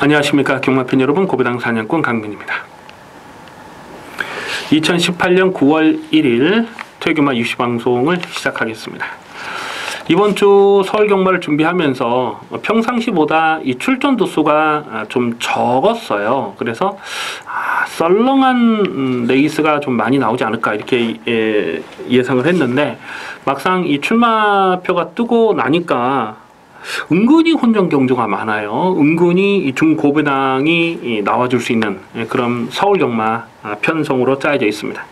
안녕하십니까 경마팬 여러분, 고배당 사냥꾼 강민입니다. 2018년 9월 1일 퇴교마 유시방송을 시작하겠습니다. 이번 주 서울 경마를 준비하면서 평상시보다 이 출전 도수가 좀 적었어요. 그래서 썰렁한 레이스가 좀 많이 나오지 않을까 이렇게 예상을 했는데, 막상 이 출마표가 뜨고 나니까 은근히 혼전 경주가 많아요. 은근히 이 중고배당이 나와줄 수 있는 그런 서울 경마 편성으로 짜여져 있습니다.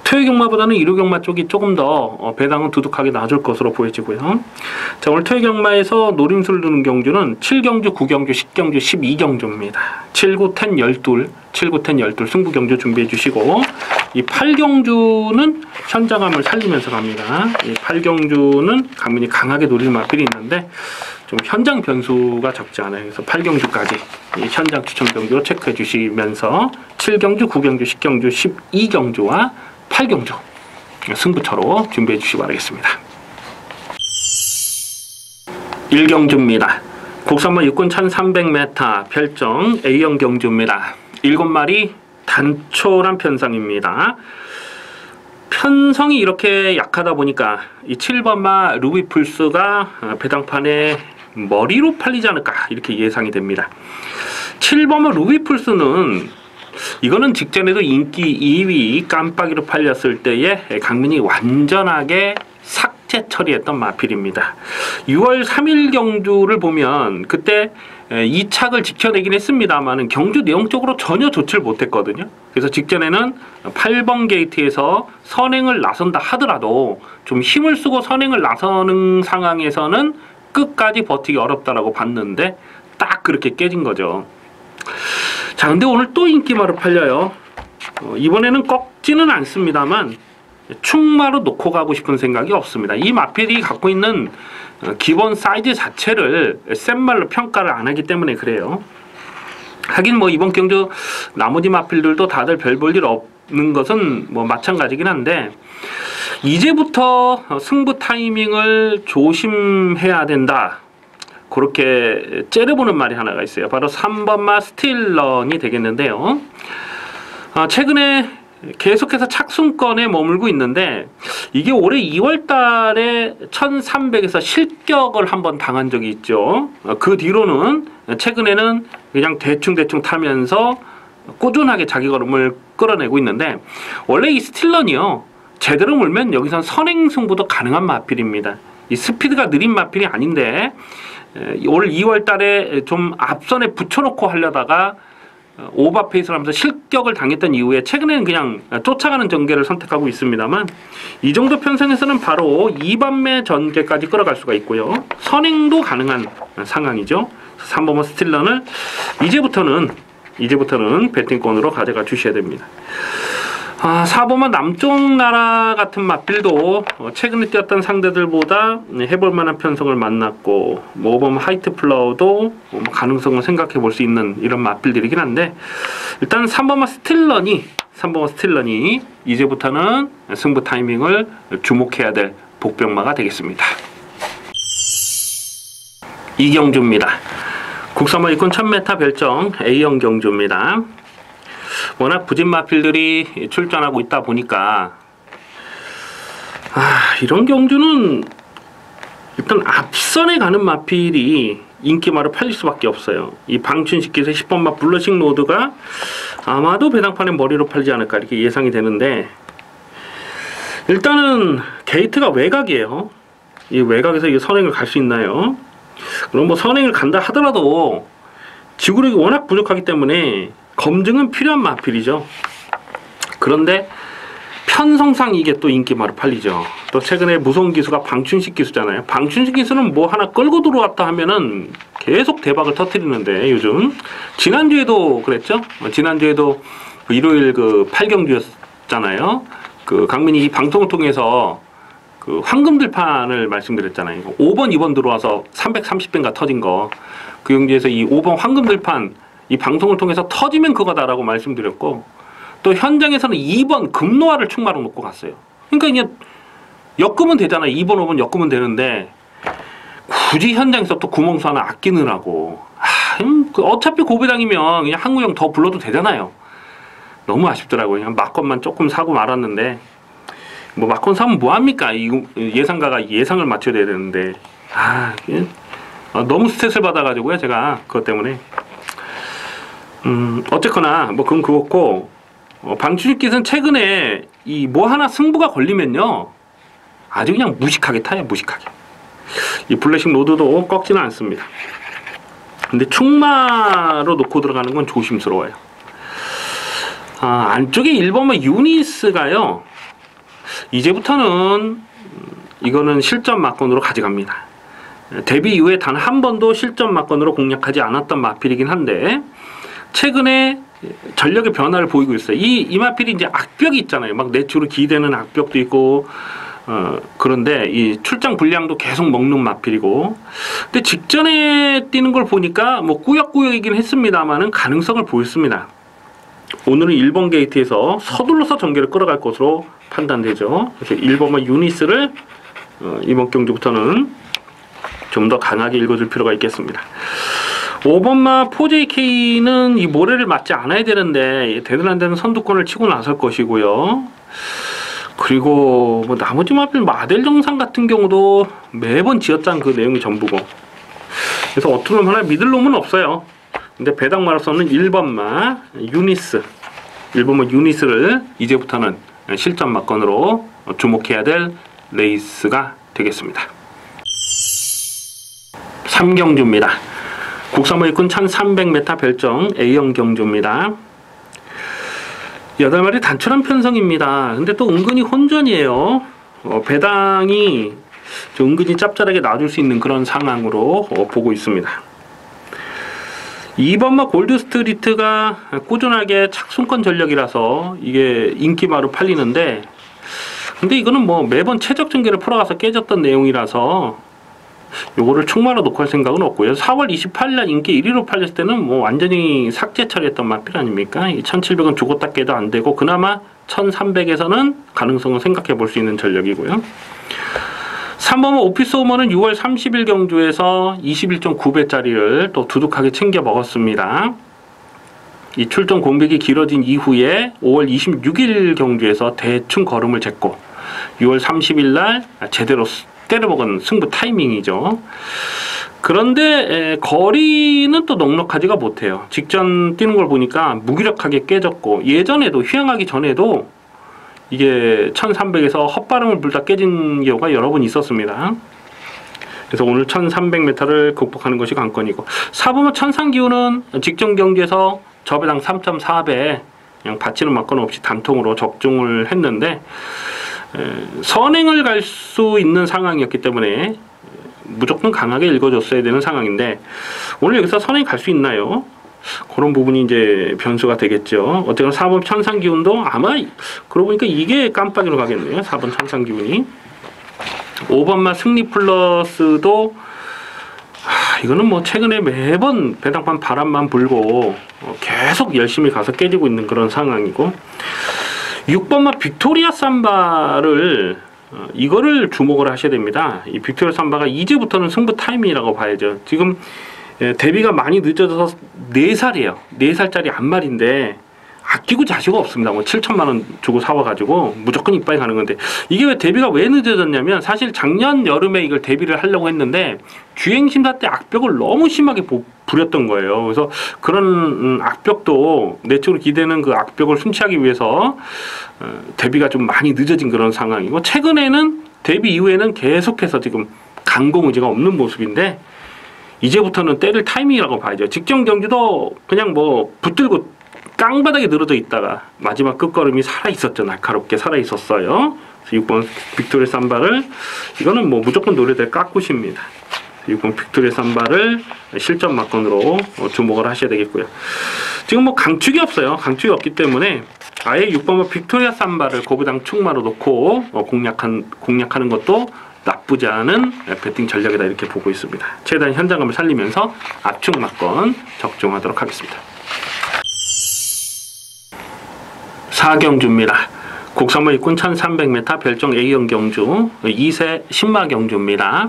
토요 경마보다는 일요 경마 쪽이 조금 더 배당은 두둑하게 나와줄 것으로 보여지고요. 자, 오늘 토요 경마에서 노림수를 두는 경주는 7경주, 9경주, 10경주, 12경주입니다. 7, 9, 10, 12, 7, 9, 10, 12 승부 경주 준비해 주시고, 이 8경주는 현장감을 살리면서 갑니다. 이 8경주는 강민이 강하게 노릴 마필이 있는데 좀 현장 변수가 적지 않아요. 그래서 8경주까지 현장 추천 경주로 체크해 주시면서 7경주, 9경주, 10경주, 12경주와 8경주 승부처로 준비해 주시기 바라겠습니다. 1경주입니다. 국산마 육군 1300m 별정 A형 경주입니다. 7마리 단촐한 편성입니다. 편성이 이렇게 약하다 보니까 이 7번마 루비풀스가 배당판에 머리로 팔리지 않을까 이렇게 예상이 됩니다. 7번마 루비풀스는 이거는 직전에도 인기 2위 깜빡이로 팔렸을 때에 강민이 완전하게 삭제 처리했던 마필입니다. 6월 3일 경주를 보면 그때 이 착을 지켜내긴 했습니다만 경주 내용적으로 전혀 좋지를 못했거든요. 그래서 직전에는 8번 게이트에서 선행을 나선다 하더라도 좀 힘을 쓰고 선행을 나서는 상황에서는 끝까지 버티기 어렵다라고 봤는데 딱 그렇게 깨진 거죠. 자, 근데 오늘 또 인기마로 팔려요. 이번에는 꺾지는 않습니다만 충마로 놓고 가고 싶은 생각이 없습니다. 이 마필이 갖고 있는 기본 사이즈 자체를 센 말로 평가를 안 하기 때문에 그래요. 하긴 뭐 이번 경주 나머지 마필들도 다들 별 볼 일 없는 것은 뭐 마찬가지긴 한데, 이제부터 승부 타이밍을 조심해야 된다, 그렇게 째려보는 말이 하나가 있어요. 바로 3번마 스틸런이 되겠는데요. 최근에 계속해서 착순권에 머물고 있는데, 이게 올해 2월 달에 1300에서 실격을 한번 당한 적이 있죠. 그 뒤로는 최근에는 그냥 대충 타면서 꾸준하게 자기 걸음을 끌어내고 있는데, 원래 이 스틸런이요, 제대로 물면 여기선 선행 승부도 가능한 마필입니다. 이 스피드가 느린 마필이 아닌데 올 2월 달에 좀 앞선에 붙여놓고 하려다가 오버페이스를 하면서 실격을 당했던 이후에 최근에는 그냥 쫓아가는 전개를 선택하고 있습니다만, 이 정도 편성에서는 바로 2반매 전개까지 끌어갈 수가 있고요. 선행도 가능한 상황이죠. 3번마 스틸런을 이제부터는 배팅권으로 가져가 주셔야 됩니다. 4번마 남쪽 나라 같은 마필도 최근에 뛰었던 상대들보다 해볼 만한 편성을 만났고, 5번마 하이트 플라워도 가능성을 생각해 볼 수 있는 이런 마필들이긴 한데, 일단 3번마 스틸런이 이제부터는 승부 타이밍을 주목해야 될 복병마가 되겠습니다. 2경주입니다. 국산마 육군 1000m 별정 A형 경주입니다. 워낙 부진 마필들이 출전하고 있다 보니까 이런 경주는 일단 앞선에 가는 마필이 인기마로 팔릴 수밖에 없어요. 이 방춘식 기세 10번마 블러싱 로드가 아마도 배당판에 머리로 팔지 않을까 이렇게 예상이 되는데, 일단은 게이트가 외곽이에요. 이 외곽에서 이 선행을 갈 수 있나요? 그럼 뭐 선행을 간다 하더라도 지구력이 워낙 부족하기 때문에 검증은 필요한 마필이죠. 그런데 편성상 이게 또 인기마로 팔리죠. 또 최근에 무서운 기수가 방춘식 기수잖아요. 방춘식 기수는 뭐 하나 끌고 들어왔다 하면은 계속 대박을 터뜨리는데, 요즘 지난주에도 그랬죠. 지난주에도 일요일 그 8경주였잖아요. 그 강민이 이 방송을 통해서 그 황금들판을 말씀드렸잖아요. 5번, 2번 들어와서 330배인가 터진 거. 그 경주에서 이 5번 황금들판 이 방송을 통해서 터지면 그거다라고 말씀드렸고, 또 현장에서는 2번 금노화를 충마로 놓고 갔어요. 그러니까 이제 엮으면 되잖아요. 2번, 5번 엮으면 되는데 굳이 현장에서 또 구멍수 하나 아끼느라고 어차피 고배당이면 그냥 항우영 더 불러도 되잖아요. 너무 아쉽더라고요. 그냥 막건만 조금 사고 말았는데, 뭐 막건 사면 뭐합니까? 예상가가 예상을 맞춰야 되는데, 너무 스트레스를 받아가지고요. 제가 그것 때문에. 어쨌거나 뭐 그건 그렇고, 방출익깃은 최근에 이 뭐 하나 승부가 걸리면요, 아주 그냥 무식하게 타요. 무식하게. 이 블레싱 로드도 꺾지는 않습니다. 근데 충마로 놓고 들어가는 건 조심스러워요. 안쪽에 1번마 유니스가요, 이제부터는 이거는 실전 막건으로 가져갑니다. 데뷔 이후에 단 한 번도 실전 막건으로 공략하지 않았던 마필이긴 한데, 최근에 전력의 변화를 보이고 있어요. 이 마필이 이제 악벽이 있잖아요. 막 내추로 기대는 악벽도 있고, 그런데 이 출장 분량도 계속 먹는 마필이고, 근데 직전에 뛰는 걸 보니까 뭐 꾸역꾸역이긴 했습니다만은 가능성을 보였습니다. 오늘은 1번 게이트에서 서둘러서 전개를 끌어갈 것으로 판단되죠. 그래서 1번만 유니스를 이번 경주부터는 좀 더 강하게 읽어줄 필요가 있겠습니다. 5번마 4JK는 이 모래를 맞지 않아야 되는데 되든 안 되는 선두권을 치고 나설 것이고요. 그리고 뭐 나머지 마필 마델 정상 같은 경우도 매번 지었던 그 내용이 전부고, 그래서 어투놈 하나 믿을 놈은 없어요. 근데 배당 마라손은 1번마 유니스, 1번마 유니스를 이제부터는 실전 막건으로 주목해야 될 레이스가 되겠습니다. 3경주입니다. 국산모의군 1300m 별정 A형 경주입니다. 8마리 단출한 편성입니다. 근데 또 은근히 혼전이에요. 배당이 좀 은근히 짭짤하게 놔줄 수 있는 그런 상황으로 보고 있습니다. 2번마 골드스트리트가 꾸준하게 착순권 전력이라서 이게 인기마로 팔리는데, 근데 이거는 뭐 매번 최적 전개를 풀어가서 깨졌던 내용이라서 요거를 충마로 놓고 할 생각은 없고요. 4월 28일 인기 1위로 팔렸을 때는 뭐 완전히 삭제 처리했던 마필 아닙니까? 1700은 죽었다 깨도 안 되고, 그나마 1300에서는 가능성을 생각해 볼 수 있는 전력이고요. 3번은 오피스 오머는 6월 30일 경주에서 21.9배짜리를 또 두둑하게 챙겨 먹었습니다. 이 출전 공백이 길어진 이후에 5월 26일 경주에서 대충 걸음을 쟀고 6월 30일 날 제대로 때려먹은 승부 타이밍이죠. 그런데 거리는 또 넉넉하지가 못해요. 직전 뛰는 걸 보니까 무기력하게 깨졌고, 예전에도 휴양하기 전에도 이게 1300에서 헛바람을 불다 깨진 경우가 여러 번 있었습니다. 그래서 오늘 1300m를 극복하는 것이 관건이고, 4번은 천상기운은 직전 경기에서 저배당 3.4배 그냥 받치는 막건 없이 단통으로 적중을 했는데, 선행을 갈 수 있는 상황이었기 때문에 무조건 강하게 읽어줬어야 되는 상황인데, 오늘 여기서 선행 갈 수 있나요? 그런 부분이 이제 변수가 되겠죠. 어쨌든 4번 천상기운도 아마 그러고 보니까 이게 깜빡이로 가겠네요. 4번 천상기운이. 5번마 승리 플러스도 이거는 뭐 최근에 매번 배당판 바람만 불고 계속 열심히 가서 깨지고 있는 그런 상황이고, 6번마 빅토리아 삼바를 이거를 주목을 하셔야 됩니다. 이 빅토리아 삼바가 이제부터는 승부 타이밍이라고 봐야죠. 지금 데뷔가 많이 늦어져서 4살이에요. 4살짜리 안말인데 아끼고 자시고 없습니다. 뭐 7천만 원 주고 사와가지고 무조건 이빠이 가는 건데, 이게 왜 데뷔가 왜 늦어졌냐면, 사실 작년 여름에 이걸 데뷔를 하려고 했는데 주행심사 때 악벽을 너무 심하게 부렸던 거예요. 그래서 그런 악벽도 내적으로 기대는 그 악벽을 순치하기 위해서 데뷔가 좀 많이 늦어진 그런 상황이고, 최근에는 데뷔 이후에는 계속해서 지금 강공 의지가 없는 모습인데, 이제부터는 때릴 타이밍이라고 봐야죠. 직전 경주도 그냥 뭐 붙들고 깡바닥에 늘어져 있다가 마지막 끝걸음이 살아있었죠. 날카롭게 살아있었어요. 6번 빅토리아 삼바를, 이거는 뭐 무조건 노려될 깎굿입니다. 6번 빅토리아 삼바를 실전 막건으로 주목을 하셔야 되겠고요. 지금 뭐 강축이 없어요. 강축이 없기 때문에 아예 6번 빅토리아 삼바를 고부당 충마로 놓고 공략하는 것도 나쁘지 않은 배팅 전략이다, 이렇게 보고 있습니다. 최대한 현장감을 살리면서 압축 막건 적중하도록 하겠습니다. 4경주입니다. 국산모 입군 1300m 별정 A형 경주 2세 신마 경주입니다.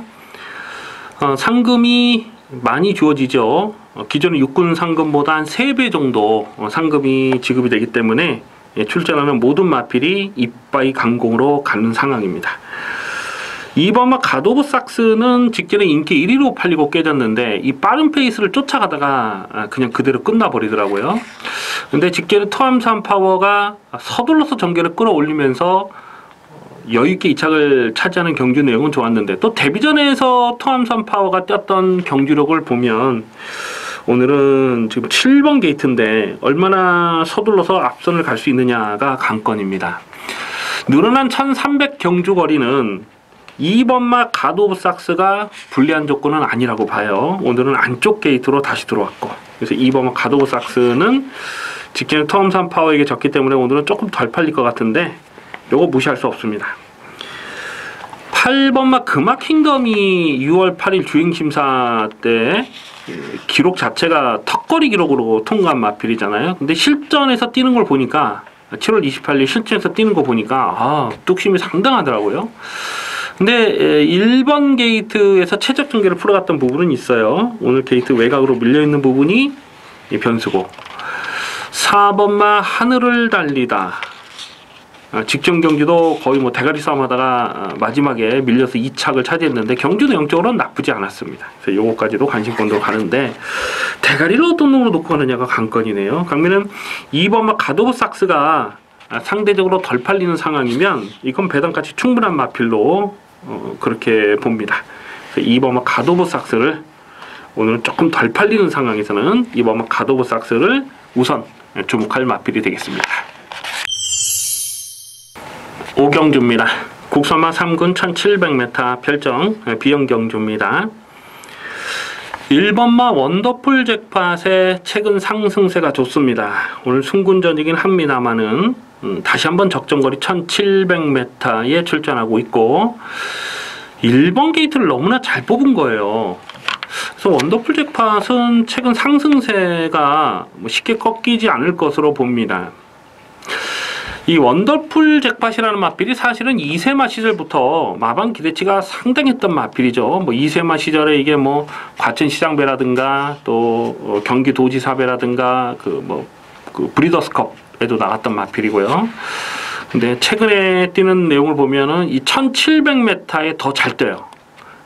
상금이 많이 주어지죠. 기존의 육군 상금보다 한 3배 정도 상금이 지급이 되기 때문에 출전하는 모든 마필이 이빠이 강공으로 가는 상황입니다. 2번마 갓 오브 삭스는 직전에 인기 1위로 팔리고 깨졌는데 이 빠른 페이스를 쫓아가다가 그냥 그대로 끝나버리더라고요. 근데 직전에 토함산 파워가 서둘러서 전개를 끌어올리면서 여유있게 2착을 차지하는 경주 내용은 좋았는데, 또 데뷔전에서 토함산 파워가 뛰었던 경주력을 보면 오늘은 지금 7번 게이트인데 얼마나 서둘러서 앞선을 갈 수 있느냐가 관건입니다. 늘어난 1300 경주 거리는 2번마 갓 오브 삭스가 불리한 조건은 아니라고 봐요. 오늘은 안쪽 게이트로 다시 들어왔고, 그래서 2번마 갓 오브 삭스는 직전에 토함산 파워에게 졌기 때문에 오늘은 조금 덜 팔릴 것 같은데 요거 무시할 수 없습니다. 8번마 금화 킹덤이 6월 8일 주행심사 때 기록 자체가 턱걸이 기록으로 통과한 마필이잖아요. 근데 실전에서 뛰는 걸 보니까 7월 28일 실전에서 뛰는 거 보니까 뚝심이 상당하더라고요. 근데 1번 게이트에서 최적 전개를 풀어갔던 부분은 있어요. 오늘 게이트 외곽으로 밀려있는 부분이 변수고, 4번마 하늘을 달리다 직전 경기도 거의 뭐 대가리 싸움 하다가 마지막에 밀려서 2착을 차지했는데 경주 내용적으로는 나쁘지 않았습니다. 그래서 요거까지도 관심권으로 가는데 대가리를 어떤 놈으로 놓고 가느냐가 관건이네요. 강민은 2번마 갓 오브 삭스가 상대적으로 덜 팔리는 상황이면 이건 배당가치 충분한 마필로 그렇게 봅니다. 2번마 갓 오브 삭스를 오늘은 조금 덜 팔리는 상황에서는 2번마 갓 오브 삭스를 우선 주목할 마필이 되겠습니다. 5경주입니다. 국선마 3군 1700m 별정 비영경주입니다. 1번마 원더풀 잭팟의 최근 상승세가 좋습니다. 오늘 승군전이긴 합니다만은 다시 한번 적정거리 1700m에 출전하고 있고 1번 게이트를 너무나 잘 뽑은 거예요. 그래서 원더풀 잭팟은 최근 상승세가 쉽게 꺾이지 않을 것으로 봅니다. 이 원더풀 잭팟이라는 마필이 사실은 2세마 시절부터 마방 기대치가 상당했던 마필이죠. 뭐 2세마 시절에 이게 뭐 과천시장배라든가 또 경기도지사배라든가 그 브리더스컵에도 나갔던 마필이고요. 근데 최근에 뛰는 내용을 보면은 이 1700m에 더 잘 뛰어요.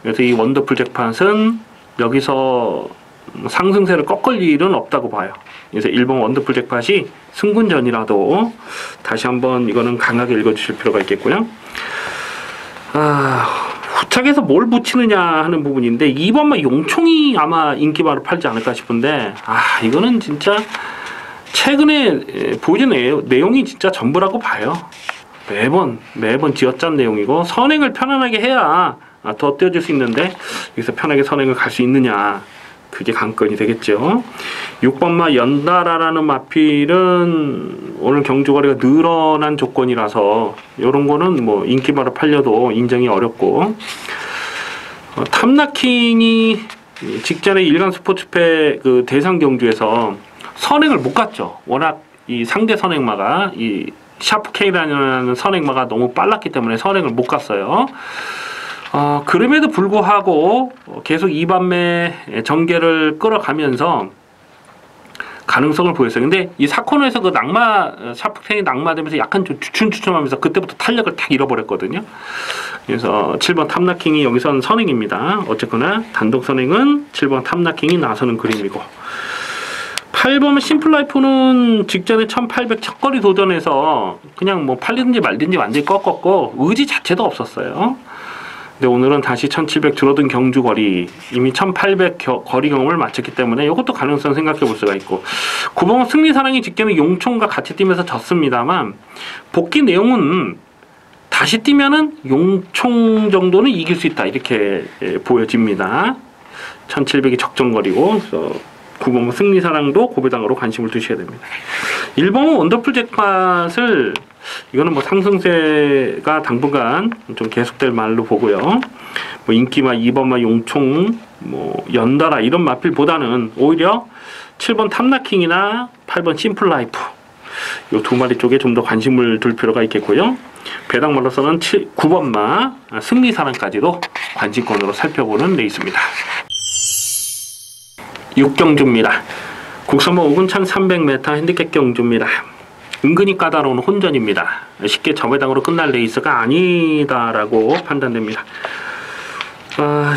그래서 이 원더풀 잭팟은 여기서 상승세를 꺾을 일은 없다고 봐요. 그래서 1번 원더풀 잭팟이 승군전이라도 다시 한번 이거는 강하게 읽어주실 필요가 있겠고요. 후착에서 뭘 붙이느냐 하는 부분인데 2번만 용총이 아마 인기바로 팔지 않을까 싶은데 이거는 진짜 최근에 보여준 내용이 진짜 전부라고 봐요. 매번 쥐어짠 내용이고 선행을 편안하게 해야 더 뛰어줄 수 있는데 여기서 편하게 선행을 갈 수 있느냐, 그게 관건이 되겠죠. 6번마 연달아라는 마필은 오늘 경주거리가 늘어난 조건이라서 이런 거는 뭐 인기바로 팔려도 인정이 어렵고, 탐나킹이 직전에 일간 스포츠패 그 대상 경주에서 선행을 못 갔죠. 워낙 이 상대 선행마가 이 샤프 K라는 선행마가 너무 빨랐기 때문에 선행을 못 갔어요. 그럼에도 불구하고 계속 2반매 전개를 끌어가면서 가능성을 보였어요. 근데 이 4코너에서 그 샤프텐이 낙마되면서 약간 좀 주춤주춤하면서 그때부터 탄력을 탁 잃어버렸거든요. 그래서 7번 탐나킹이 여기선 선행입니다. 어쨌거나 단독 선행은 7번 탐나킹이 나서는 그림이고, 8번 심플라이프는 직전에 1800 첫거리 도전에서 그냥 뭐 팔리든지 말든지 완전히 꺾었고 의지 자체도 없었어요. 근데 오늘은 다시 1700 줄어든 경주거리, 이미 1800 거리 경험을 마쳤기 때문에 이것도 가능성 생각해 볼 수가 있고, 9번 승리사랑이 직전에 용총과 같이 뛰면서 졌습니다만 복귀 내용은 다시 뛰면은 용총 정도는 이길 수 있다, 이렇게 보여집니다. 1700이 적정거리고, 그래서 9번 승리사랑도 고배당으로 관심을 두셔야 됩니다. 1번은 원더풀 잭팟을 이거는 뭐 상승세가 당분간 좀 계속될 말로 보고요. 뭐 인기마 2번마 용총 뭐 연달아 이런 마필보다는 오히려 7번 탐나킹이나 8번 심플라이프 요 두 마리 쪽에 좀 더 관심을 둘 필요가 있겠고요. 배당말로서는 9번마 승리사랑까지도 관심권으로 살펴보는 레이스입니다. 6경주입니다. 국선마 5군 1300m 핸디캡 경주입니다. 은근히 까다로운 혼전입니다. 쉽게 저배당으로 끝날 레이스가 아니다라고 판단됩니다.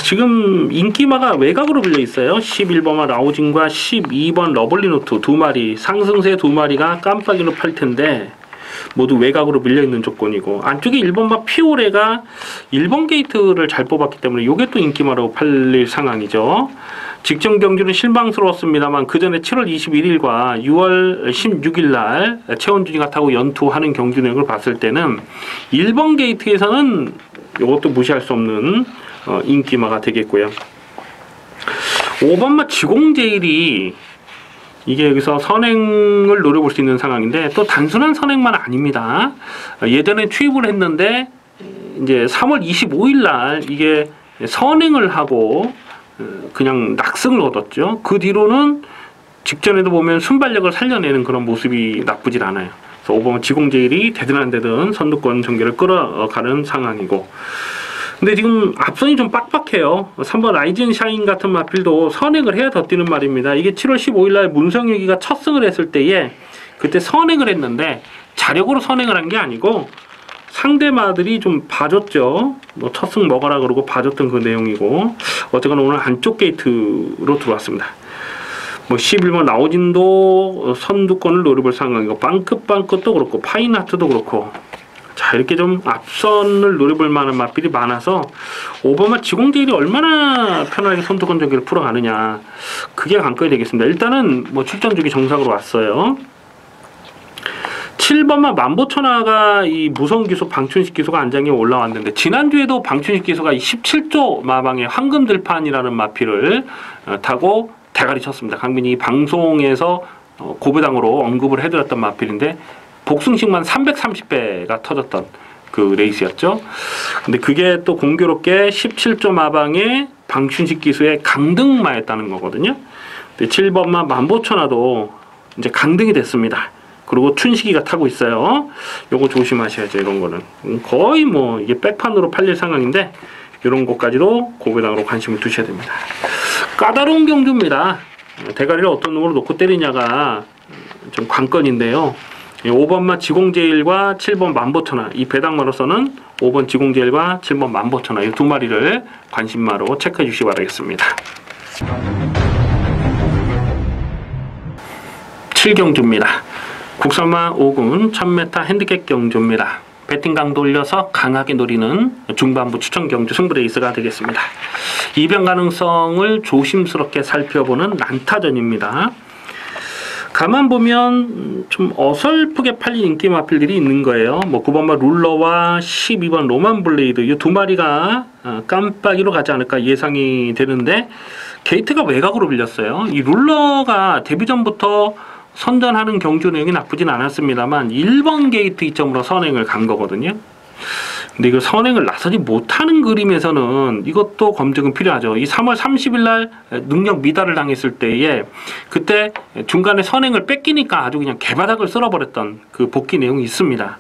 지금 인기마가 외곽으로 불려 있어요. 11번마 라우진과 12번 러블리노트 두 마리, 상승세 두 마리가 깜빡이로 팔 텐데 모두 외곽으로 밀려 있는 조건이고, 안쪽에 1번마 피오레가 1번 게이트를 잘 뽑았기 때문에 이게 또 인기마로 팔릴 상황이죠. 직전 경주는 실망스러웠습니다만 그 전에 7월 21일과 6월 16일 날 최원준이가 타고 연투하는 경주 내용을 봤을 때는 1번 게이트에서는 이것도 무시할 수 없는 인기마가 되겠고요. 5번마 지공제일이 이게 여기서 선행을 노려볼 수 있는 상황인데 또 단순한 선행만 아닙니다. 예전에 투입을 했는데 이제 3월 25일 날 이게 선행을 하고 그냥 낙승을 얻었죠. 그 뒤로는 직전에도 보면 순발력을 살려내는 그런 모습이 나쁘질 않아요. 그래서 5번 지공제일이 되든 안 되든 선두권 전개를 끌어가는 상황이고, 근데 지금 앞선이 좀 빡빡해요. 3번 라이젠 샤인 같은 마필도 선행을 해야 더 뛰는 말입니다. 이게 7월 15일날 문성혁이가 첫 승을 했을 때에 그때 선행을 했는데 자력으로 선행을 한 게 아니고 상대마들이 좀 봐줬죠. 뭐 첫 승 먹어라 그러고 봐줬던 그 내용이고, 어쨌거나 오늘 안쪽 게이트로 들어왔습니다. 뭐 11번 라우진도 선두권을 노려볼 상황이고, 빵긋빵긋도 그렇고 파인하트도 그렇고, 자, 이렇게 좀 앞선을 노려볼 만한 맛들이 많아서 5번마 지공제일이 얼마나 편하게 선두권 전개를 풀어가느냐, 그게 관건이 되겠습니다. 일단은 뭐 출전 주기 정상으로 왔어요. 7번마 만보천하가 이 무성기소 방춘식 기소가 안장에 올라왔는데, 지난주에도 방춘식 기소가 이 17조 마방의 황금들판이라는 마필을 타고 대가리 쳤습니다. 강민이 방송에서 고배당으로 언급을 해드렸던 마필인데 복승식만 330배가 터졌던 그 레이스였죠. 근데 그게 또 공교롭게 17조 마방의 방춘식 기수의 강등마였다는 거거든요. 근데 7번마 만보천하도 이제 강등이 됐습니다. 그리고 춘식이가 타고 있어요. 요거 조심하셔야죠. 이런 거는 거의 뭐 이게 백판으로 팔릴 상황인데 이런 것까지도 고배당으로 관심을 두셔야 됩니다. 까다로운 경주입니다. 대가리를 어떤 놈으로 놓고 때리냐가 좀 관건인데요. 5번마 지공제일과 7번 만보천하, 이 배당마로서는 5번 지공제일과 7번 만보천하 이 두 마리를 관심마로 체크해 주시기 바라겠습니다. 7경주입니다. 국선마 5군 1000m 핸디캡 경주입니다. 배팅 강도 올려서 강하게 노리는 중반부 추천 경주 승부 레이스가 되겠습니다. 이변 가능성을 조심스럽게 살펴보는 난타전입니다. 가만 보면 좀 어설프게 팔린 인기 마필들이 있는 거예요. 뭐 9번마 룰러와 12번 로만 블레이드 이 두 마리가 깜빡이로 가지 않을까 예상이 되는데 게이트가 외곽으로 빌렸어요. 이 룰러가 데뷔 전부터 선전하는 경주 내용이 나쁘진 않았습니다만 1번 게이트 이점으로 선행을 간 거거든요. 근데 이거 선행을 나서지 못하는 그림에서는 이것도 검증은 필요하죠. 이 3월 30일 날 능력 미달을 당했을 때에 그때 중간에 선행을 뺏기니까 아주 그냥 개바닥을 쓸어버렸던 그 복귀 내용이 있습니다.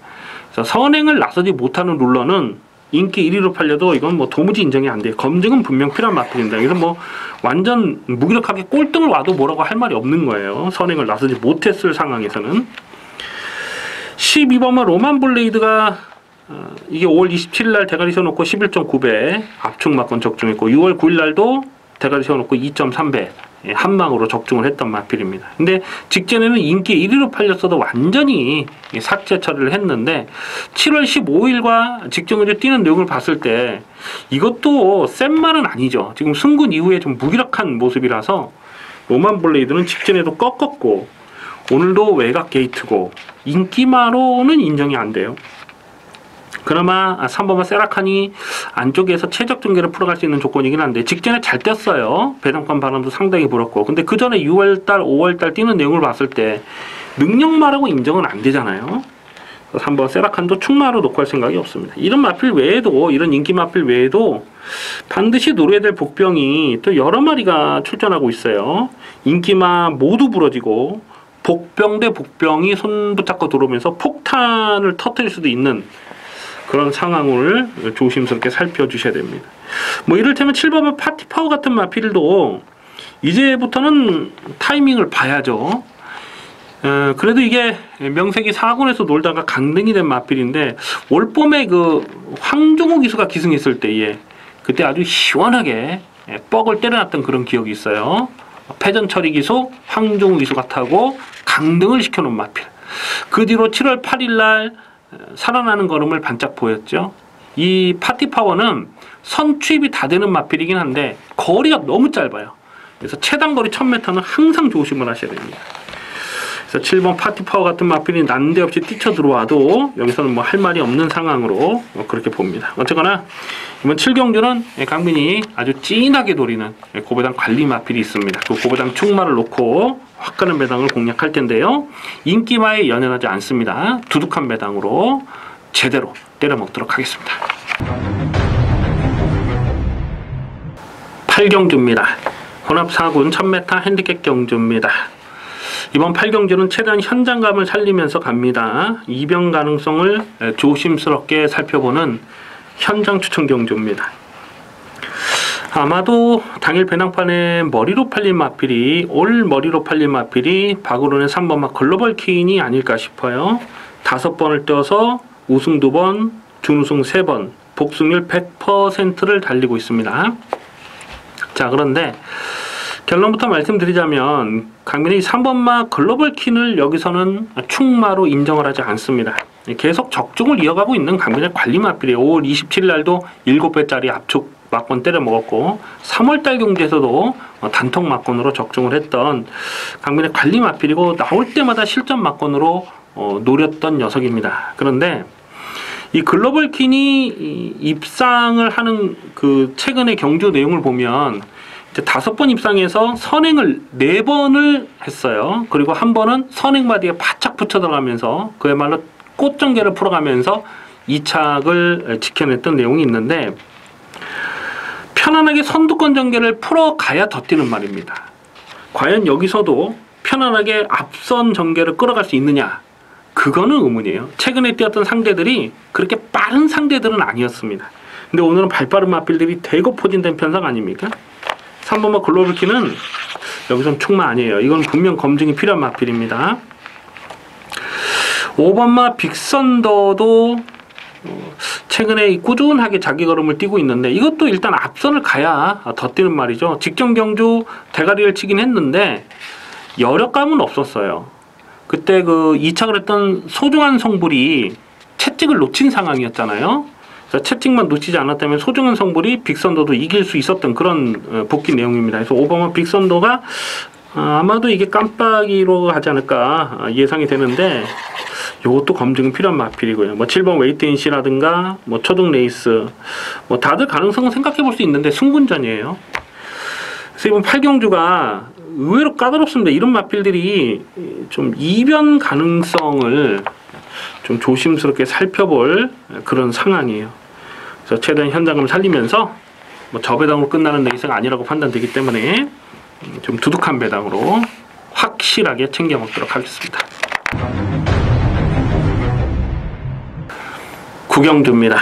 그래서 선행을 나서지 못하는 룰러는 인기 1위로 팔려도 이건 뭐 도무지 인정이 안 돼요. 검증은 분명 필요한 마필입니다. 그래서 뭐 완전 무기력하게 꼴등을 와도 뭐라고 할 말이 없는 거예요. 선행을 나서지 못했을 상황에서는. 12번마 로만 블레이드가 이게 5월 27일 날 대가리 세워놓고 11.9배 압축 막건 적중했고 6월 9일 날도 대가리 세워놓고 2.3배 한망으로 적중을 했던 마필입니다. 근데 직전에는 인기 1위로 팔렸어도 완전히 삭제 처리를 했는데 7월 15일과 직전으로 뛰는 내용을 봤을 때 이것도 센 말은 아니죠. 지금 승군 이후에 좀 무기력한 모습이라서 로만 블레이드는 직전에도 꺾었고 오늘도 외곽 게이트고 인기마로는 인정이 안 돼요. 그나마 3번마 세라칸이 안쪽에서 최적 중계를 풀어갈 수 있는 조건이긴 한데 직전에 잘 떴어요. 배당판 바람도 상당히 불었고. 근데 그 전에 6월달, 5월달 뛰는 내용을 봤을 때 능력마라고 인정은 안 되잖아요. 3번 세라칸도 충마로 놓고 할 생각이 없습니다. 이런 마필 외에도, 이런 인기 마필 외에도 반드시 노려야 될 복병이 또 여러 마리가 출전하고 있어요. 인기마 모두 부러지고 복병 대 복병이 손 붙잡고 들어오면서 폭탄을 터뜨릴 수도 있는 그런 상황을 조심스럽게 살펴주셔야 됩니다. 뭐 이를테면 7번마 파티파워 같은 마필도 이제부터는 타이밍을 봐야죠. 그래도 이게 명색이 4군에서 놀다가 강등이 된 마필인데 올 봄에 그 황종우 기수가 기승했을 때에 그때 아주 시원하게 뻑을 때려놨던 그런 기억이 있어요. 패전 처리 기수, 황종우 기수가 타고 강등을 시켜놓은 마필. 그 뒤로 7월 8일 날 살아나는 걸음을 반짝 보였죠. 이 파티파워는 선취입이 다 되는 마필이긴 한데 거리가 너무 짧아요. 그래서 최단거리 1000m는 항상 조심을 하셔야 됩니다. 그래서 7번 파티파워 같은 마필이 난데없이 뛰쳐 들어와도 여기서는 뭐 할 말이 없는 상황으로 그렇게 봅니다. 어쨌거나 이번 7경주는 강민이 아주 진하게 노리는 고배당 관리 마필이 있습니다. 그 고배당 충마를 놓고 화끈한 배당을 공략할 텐데요. 인기마에 연연하지 않습니다. 두둑한 배당으로 제대로 때려먹도록 하겠습니다. 8경주입니다. 혼합 4군 1000m 핸디캡 경주입니다. 이번 8경주는 최대한 현장감을 살리면서 갑니다. 이변 가능성을 조심스럽게 살펴보는 현장 추천 경주입니다. 아마도 당일 배낭판에 머리로 팔린 마필이 올 머리로 팔린 마필이 박으론의 3번마 글로벌 퀸이 아닐까 싶어요. 5번을 떼어서 우승 2번, 준우승 3번, 복승률 100%를 달리고 있습니다. 자, 그런데 결론부터 말씀드리자면 강민이 3번마 글로벌 퀸을 여기서는 충마로 인정을 하지 않습니다. 계속 적중을 이어가고 있는 강민의 관리 마필이에요. 5월 27일 날도 7배짜리 압축 막권 때려 먹었고 3월달 경주에서도 단통 막권으로 적중을 했던 강민의 관리 마필이고 나올 때마다 실전 막권으로 노렸던 녀석입니다. 그런데 이 글로벌 퀸이 입상을 하는 그 최근의 경주 내용을 보면 5번 입상해서 선행을 4번을 했어요. 그리고 한 번은 선행마디에 바짝 붙여 들어가면서 그야말로 꽃전개를 풀어가면서 2착을 지켜냈던 내용이 있는데 편안하게 선두권 전개를 풀어가야 더 뛰는 말입니다. 과연 여기서도 편안하게 앞선 전개를 끌어갈 수 있느냐? 그거는 의문이에요. 최근에 뛰었던 상대들이 그렇게 빠른 상대들은 아니었습니다. 근데 오늘은 발빠른 마필들이 대거 포진된 편상 아닙니까? 3번마 글로벌 퀸은 여기선 충마 아니에요. 이건 분명 검증이 필요한 마필입니다. 5번마 빅선더도 최근에 꾸준하게 자기 걸음을 뛰고 있는데 이것도 일단 앞선을 가야 더 뛰는 말이죠. 직전 경주 대가리를 치긴 했는데 여력감은 없었어요. 그때 그 2착을 했던 소중한 성불이 채찍을 놓친 상황이었잖아요. 채찍만 놓치지 않았다면 소중한 성불이 빅선더도 이길 수 있었던 그런 복귀 내용입니다. 그래서 5번마 빅선더가 아마도 이게 깜빡이로 하지 않을까 예상이 되는데 이것도 검증은 필요한 마필이고요. 뭐 7번 웨이트인시라든가 뭐 초등 레이스 뭐 다들 가능성은 생각해 볼 수 있는데 승군전이에요. 그래서 이번 8경주가 의외로 까다롭습니다. 이런 마필들이 좀 이변 가능성을 좀 조심스럽게 살펴볼 그런 상황이에요. 그래서 최대한 현장감을 살리면서 뭐 저배당으로 끝나는 레이스가 아니라고 판단되기 때문에 좀 두둑한 배당으로 확실하게 챙겨 먹도록 하겠습니다. 9경주입니다.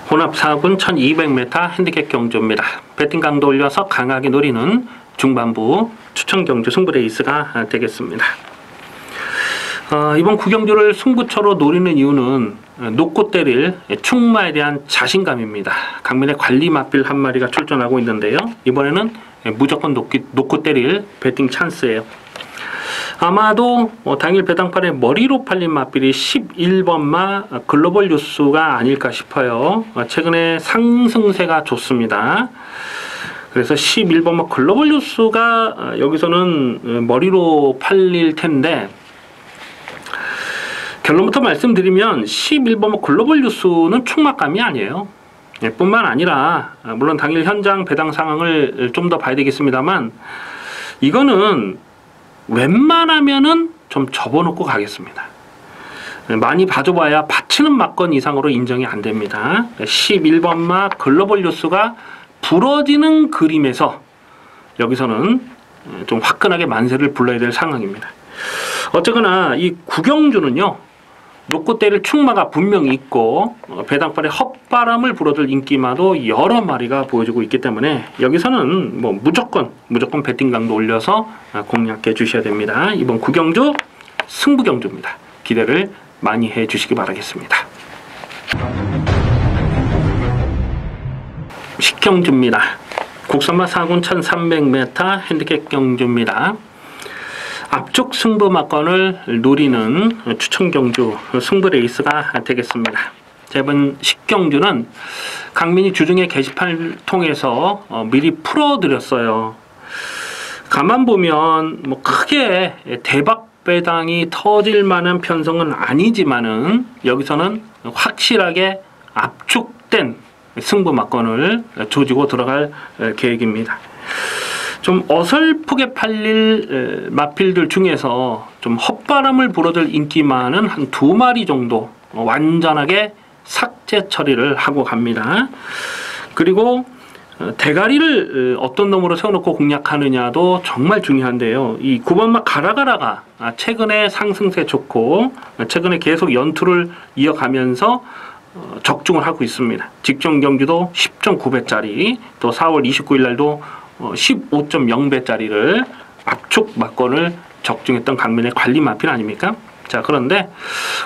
혼합 4군 1200m 핸디캡 경주입니다. 배팅 강도 올려서 강하게 노리는 중반부 추천 경주 승부 레이스가 되겠습니다. 이번 9경주를 승부처로 노리는 이유는 놓고 때릴 충마에 대한 자신감입니다. 강민의 관리 마필 한 마리가 출전하고 있는데요. 이번에는 무조건 놓고 때릴 배팅 찬스예요. 아마도 당일 배당판에 머리로 팔린 마필이 11번마 글로벌 뉴스가 아닐까 싶어요. 최근에 상승세가 좋습니다. 그래서 11번마 글로벌 뉴스가 여기서는 머리로 팔릴 텐데 결론부터 말씀드리면 11번마 글로벌 뉴스는 충막감이 아니에요. 뿐만 아니라 물론 당일 현장 배당 상황을 좀 더 봐야 되겠습니다만 이거는 웬만하면은 좀 접어놓고 가겠습니다. 많이 봐줘봐야 받치는 막건 이상으로 인정이 안 됩니다. 11번마 글로벌 뉴스가 부러지는 그림에서 여기서는 좀 화끈하게 만세를 불러야 될 상황입니다. 어쨌거나 이 9경주는요 놓고 때릴 충마가 분명히 있고 배당판에 헛바람을 불어들 인기마도 여러 마리가 보여주고 있기 때문에 여기서는 뭐 무조건 배팅 강도 올려서 공략해 주셔야 됩니다. 이번 구경주 승부경주입니다. 기대를 많이 해 주시기 바라겠습니다. 식경주입니다. 국선마 4군 1300m 핸디캡 경주입니다. 앞쪽 승부 막건을 노리는 추천경주 승부 레이스가 되겠습니다. 이번 식경주는 강민이 주중에 게시판을 통해서 미리 풀어드렸어요. 가만 보면 뭐 크게 대박 배당이 터질 만한 편성은 아니지만은 여기서는 확실하게 압축된 승부 막건을 조지고 들어갈 계획입니다. 좀 어설프게 팔릴 마필들 중에서 좀 헛바람을 불어들 인기만은 한 2마리 정도 완전하게 삭제 처리를 하고 갑니다. 그리고 대가리를 어떤 놈으로 세워놓고 공략하느냐도 정말 중요한데요. 이 9번마 가라가라가 최근에 상승세 좋고 최근에 계속 연투를 이어가면서 적중을 하고 있습니다. 직전 경주도 10.9배짜리 또 4월 29일 날도 15.0배짜리를 압축 막건을 적중했던 강민의 관리 마필 아닙니까? 자, 그런데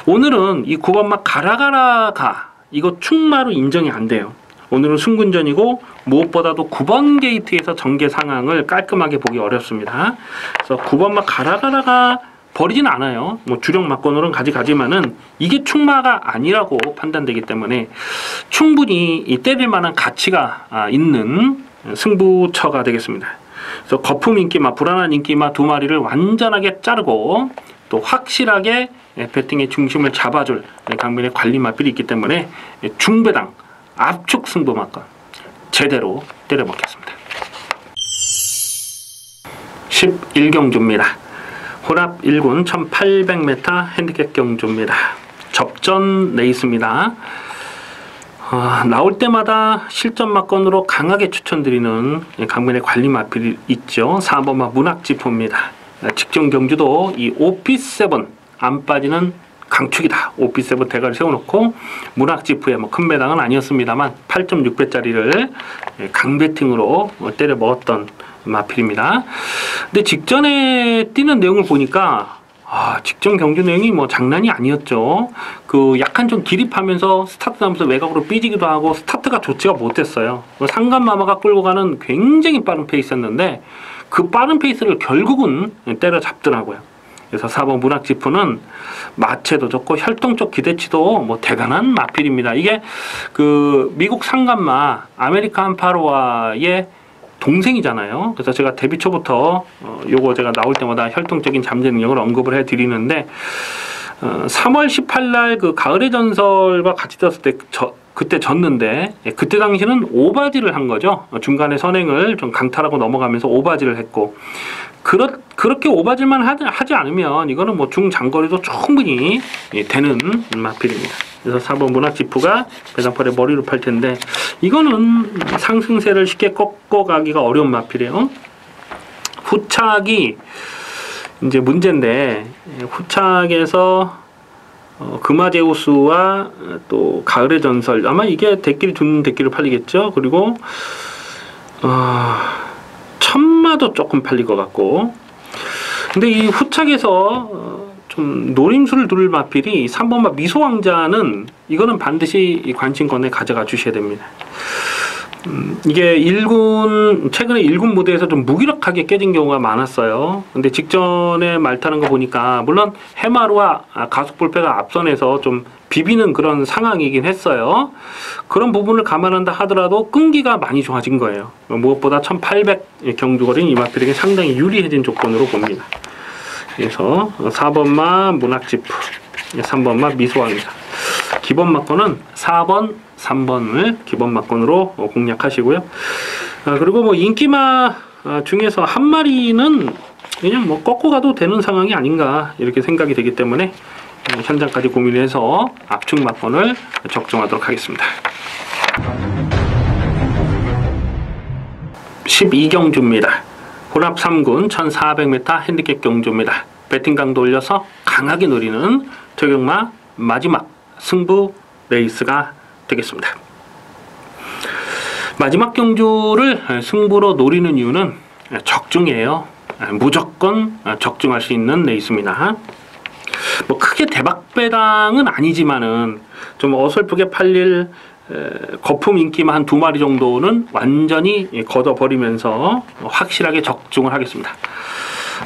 오늘은 이 9번마 가라가라가 이거 충마로 인정이 안 돼요. 오늘은 승군전이고 무엇보다도 9번 게이트에서 전개 상황을 깔끔하게 보기 어렵습니다. 그래서 9번마 가라가라가 버리진 않아요. 뭐 주력 막건으로는 가지가지만은 이게 충마가 아니라고 판단되기 때문에 충분히 이 때릴 만한 가치가 있는 승부처가 되겠습니다. 그래서 거품 인기마, 불안한 인기마 2마리를 완전하게 자르고 또 확실하게 배팅의 중심을 잡아줄 강민의 관리 마필이 있기 때문에 중배당 압축 승부 막건 제대로 때려먹겠습니다. 11경주입니다. 혼합 1군 1800m 핸디캡 경주입니다. 접전 레이스입니다. 나올 때마다 실전 막건으로 강하게 추천드리는 강민의 관리 마필이 있죠. 4번마 문학지포입니다. 직전 경주도 이 오피7 안 빠지는 강축이다. 오피7 대가리 세워놓고 문학지프에 뭐 큰 배당은 아니었습니다만 8.6배짜리를 강배팅으로 때려 먹었던 마필입니다. 근데 직전에 뛰는 내용을 보니까 직전 경주 내용이 뭐 장난이 아니었죠. 그 약간 좀 기립하면서 스타트 하면서 외곽으로 삐지기도 하고 스타트가 좋지가 못했어요. 상간마마가 끌고 가는 굉장히 빠른 페이스였는데 그 빠른 페이스를 결국은 때려잡더라고요. 그래서 4번 문학지프는 마체도 좋고 혈통적 기대치도 뭐 대단한 마필입니다. 이게 그 미국 상간마 아메리칸 파로와의 동생이잖아요. 그래서 제가 데뷔 초부터 요거 제가 나올 때마다 혈통적인 잠재 능력을 언급을 해드리는데 3월 18날 그 가을의 전설과 같이 떴을 때 그때 졌는데 그때 당시는 오바지를 한 거죠. 중간에 선행을 좀 강탈하고 넘어가면서 오바지를 했고 그렇게 오바질만 하지 않으면 이거는 뭐 중장거리도 충분히 되는 마필입니다. 그래서 4번 문학지프가 배당팔에 머리로 팔 텐데 이거는 상승세를 쉽게 꺾어가기가 어려운 마필이에요. 후착이 이제 문제인데 후착에서 금화제우스와 또 가을의 전설 아마 이게 대끼리 준 대끼리 팔리겠죠. 그리고 천마도 조금 팔릴 것 같고 근데 이 후착에서 좀 노림수를 두를 마필이 3번마 미소왕자는 이거는 반드시 관심권에 가져가 주셔야 됩니다. 이게 최근에 1군 무대에서 좀 무기력하게 깨진 경우가 많았어요. 근데 직전에 말 타는 거 보니까 물론 해마루와 가속불패가 앞선에서 좀 비비는 그런 상황이긴 했어요. 그런 부분을 감안한다 하더라도 끈기가 많이 좋아진 거예요. 무엇보다 1800 경주거리는 이 마필에게 상당히 유리해진 조건으로 봅니다. 그래서 4번마 문학지프, 3번마 미소왕자, 기본 막건은 4번, 3번을 기본 막건으로 공략하시고요. 그리고 뭐 인기마 중에서 한 마리는 그냥 뭐 꺾고 가도 되는 상황이 아닌가 이렇게 생각이 되기 때문에 현장까지 고민해서 압축 막건을 적정하도록 하겠습니다. 12경주입니다. 혼합 3군 1400m 핸디캡 경주입니다. 배팅 강도 올려서 강하게 노리는 저격마 마지막 승부 레이스가 되겠습니다. 마지막 경주를 승부로 노리는 이유는 적중이에요. 무조건 적중할 수 있는 레이스입니다. 뭐 크게 대박배당은 아니지만은 좀 어설프게 팔릴 거품 인기만 한 2마리 정도는 완전히 걷어버리면서 확실하게 적중을 하겠습니다.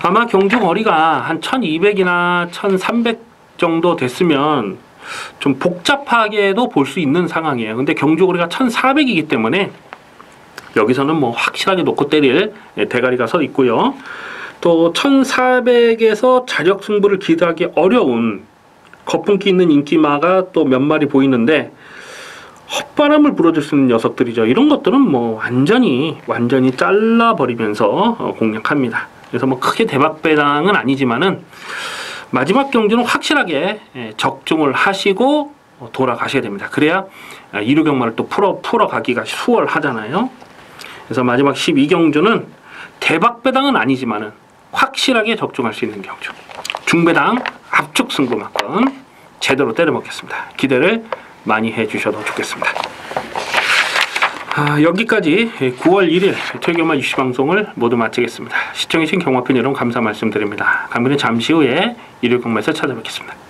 아마 경주 거리가 한 1200이나 1300 정도 됐으면 좀 복잡하게도 볼 수 있는 상황이에요. 근데 경주 거리가 1400이기 때문에 여기서는 뭐 확실하게 놓고 때릴 대가리가 서 있고요. 또 1400에서 자력 승부를 기대하기 어려운 거품기 있는 인기마가 또 몇 마리 보이는데 헛바람을 불어줄 수 있는 녀석들이죠. 이런 것들은 뭐 완전히 잘라버리면서 공략합니다. 그래서 뭐 크게 대박배당은 아니지만은 마지막 경주는 확실하게 적중을 하시고 돌아가셔야 됩니다. 그래야 2류 경마를 또 풀어가기가 수월하잖아요. 그래서 마지막 12경주는 대박배당은 아니지만은 확실하게 적중할 수 있는 경주. 중배당 압축 승부만큼 제대로 때려먹겠습니다. 기대를 많이 해주셔도 좋겠습니다. 여기까지 9월 1일 토요일경마 이슈방송을 모두 마치겠습니다. 시청해주신 경마팬 여러분 감사 말씀드립니다. 강민은 잠시 후에 일요일 경마에서 찾아뵙겠습니다.